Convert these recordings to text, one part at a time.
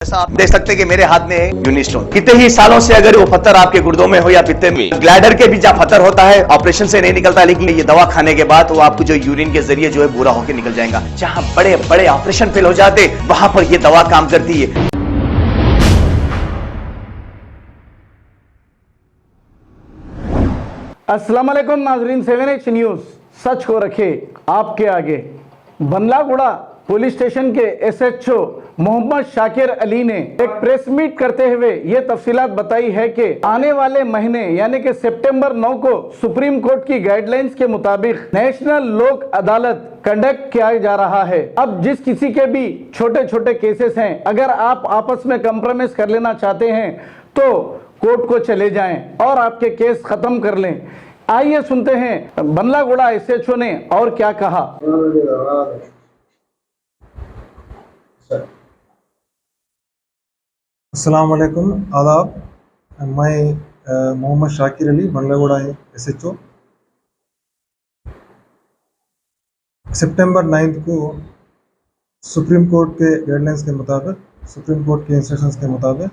जैसा आप देख सकते हैं कि मेरे हाथ में है यूनिस्टोन। कितने ही सालों से अगर वो पत्थर आपके गुर्दों में हो या पित्ते में, ग्लैडर के भी जहाँ पत्थर होता है ऑपरेशन से नहीं निकलता, लेकिन ये दवा खाने के बाद वो आपको जो यूरिन के जरिए जो है पूरा होकर निकल जाएगा। जहाँ बड़े बड़े ऑपरेशन फेल हो जाते वहां पर ये दवा काम करती है। अस्सलाम वालेकुम नाजरीन, 7H न्यूज सच को रखे आपके आगे। बंदलागुड़ा पुलिस स्टेशन के SHO मोहम्मद शाकिर अली ने एक प्रेस मीट करते हुए ये तफसीलात बताई है कि आने वाले महीने यानी कि सितंबर 9 को सुप्रीम कोर्ट की गाइडलाइंस के मुताबिक नेशनल लोक अदालत कंडक्ट किया जा रहा है। अब जिस किसी के भी छोटे छोटे केसेस हैं, अगर आप आपस में कंप्रोमाइज कर लेना चाहते हैं तो कोर्ट को चले जाएं और आपके केस खत्म कर लें। आइए सुनते हैं बंदलागुड़ा SHO ने और क्या कहा। अस्सलाम वालेकुम, आदाब। मैं मोहम्मद शाकिर अली, बंदलागुड़ा SHO। सितंबर 9 को सुप्रीम कोर्ट के गाइडलाइंस के मुताबिक, सुप्रीम कोर्ट के इंस्ट्रक्शंस के मुताबिक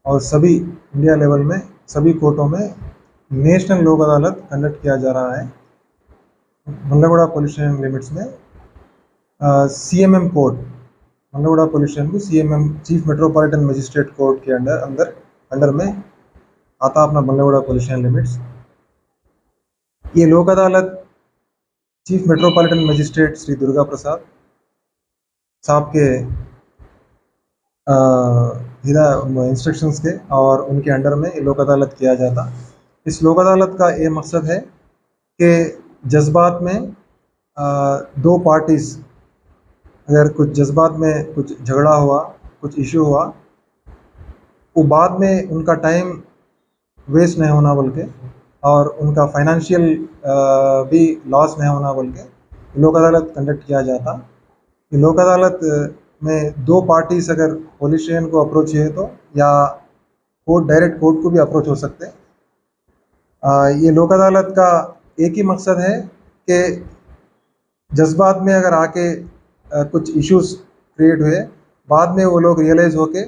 और सभी इंडिया लेवल में सभी कोर्टों में नेशनल लोक अदालत कंडक्ट किया जा रहा है। बंदलागुड़ा पुलिस स्टेशन लिमिट्स में CMM court, Bandlaguda police station को CMM chief metropolitan magistrate court के अंडर में आता अपना बंदलागुड़ा पुलिस स्टेशन लिमिट्स। ये Lok Adalat chief metropolitan magistrate Shri Durga Prasad साहब के इंस्ट्रक्शंस के और उनके अंडर में ये लोक अदालत किया जाता। इस लोक अदालत का ये मकसद है कि जज्बात में दो पार्टीज़, अगर कुछ जज्बात में कुछ झगड़ा हुआ, कुछ इशू हुआ, वो बाद में उनका टाइम वेस्ट नहीं होना बोल के और उनका फाइनेंशियल भी लॉस नहीं होना बोल के लोक अदालत कंडक्ट किया जाता। ये लोक अदालत में दो पार्टीज अगर पुलिस स्टेशन को अप्रोच है तो या कोर्ट, डायरेक्ट कोर्ट को भी अप्रोच हो सकते हैं। ये लोक अदालत का एक ही मकसद है कि जज्बात में अगर आके कुछ इश्यूज क्रिएट हुए, बाद में वो लोग रियलाइज़ होके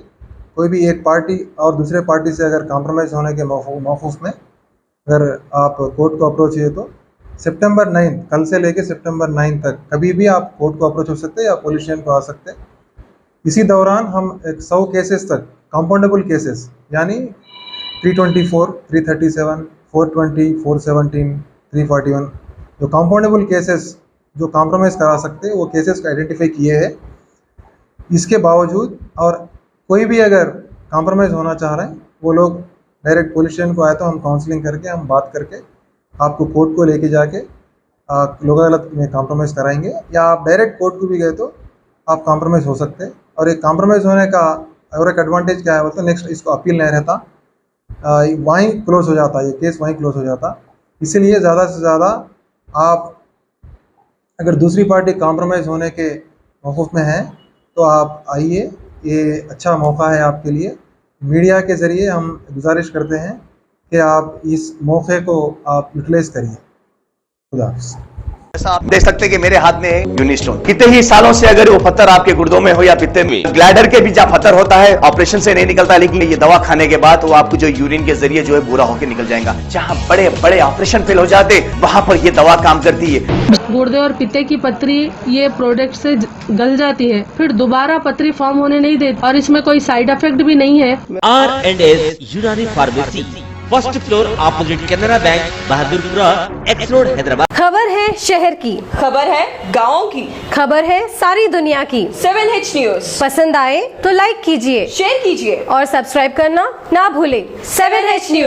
कोई भी एक पार्टी और दूसरे पार्टी से अगर कॉम्प्रोमाइज़ होने के मौक़िफ़ में अगर आप कोर्ट को अप्रोच है तो सितंबर 9, कल से लेके सितंबर 9 तक कभी भी आप कोर्ट को अप्रोच हो सकते हैं या पुलिस स्टेशन को आ सकते हैं। इसी दौरान हम 100 केसेस तक, कंपाउंडेबल केसेस यानी 324, 337, 420, 417, 341 जो कंपाउंडेबल केसेस जो कॉम्प्रोमाइज़ करा सकते हैं वो केसेस को आइडेंटिफाई किए हैं। इसके बावजूद और कोई भी अगर कॉम्प्रोमाइज़ होना चाह रहे हैं वो लोग डायरेक्ट पुलिस स्टेशन को आए तो हम काउंसलिंग करके, हम बात करके आपको कोर्ट को लेके जाके लोक अदालत में कॉम्प्रोमाइज़ कराएंगे, या आप डायरेक्ट कोर्ट को भी गए तो आप कॉम्प्रोमाइज़ हो सकते हैं। और एक कॉम्प्रोमाइज़ होने का और एक एडवांटेज क्या है बोलते, नेक्स्ट इसको अपील नहीं रहता, वहीं क्लोज हो जाता, ये केस वहीं क्लोज हो जाता। इसीलिए ज़्यादा से ज़्यादा आप अगर दूसरी पार्टी कॉम्प्रोमाइज़ होने के मौक़िफ़ में है तो आप आइए, ये अच्छा मौका है आपके लिए। मीडिया के ज़रिए हम गुजारिश करते हैं कि आप इस मौके को आप यूटिलाइज़ करिए। खुदा हाफ़िज़। जैसा आप देख सकते हैं कि मेरे हाथ में है यूनिस्टोन। कितने ही सालों से अगर वो पत्थर आपके गुर्दों में हो या पित्ते में, ग्लैडर के भी जहाँ पत्थर होता है ऑपरेशन से नहीं निकलता, लेकिन ये दवा खाने के बाद वो आपको जो यूरिन के जरिए जो है पूरा होकर निकल जाएगा। जहाँ बड़े बड़े ऑपरेशन फेल हो जाते वहां पर ये दवा काम करती है। गुर्दे और पित्ते की पथरी ये प्रोडक्ट से गल जाती है, फिर दोबारा पथरी फॉर्म होने नहीं देती और इसमें कोई साइड इफेक्ट भी नहीं है। R&S यूनानी pharmacy, first floor opposite Canara bank, Bahadurpura, X road, Hyderabad. खबर है शहर की, खबर है गाँव की, खबर है सारी दुनिया की। 7H न्यूज पसंद आए तो लाइक कीजिए, शेयर कीजिए और सब्सक्राइब करना ना भूलें। 7H news.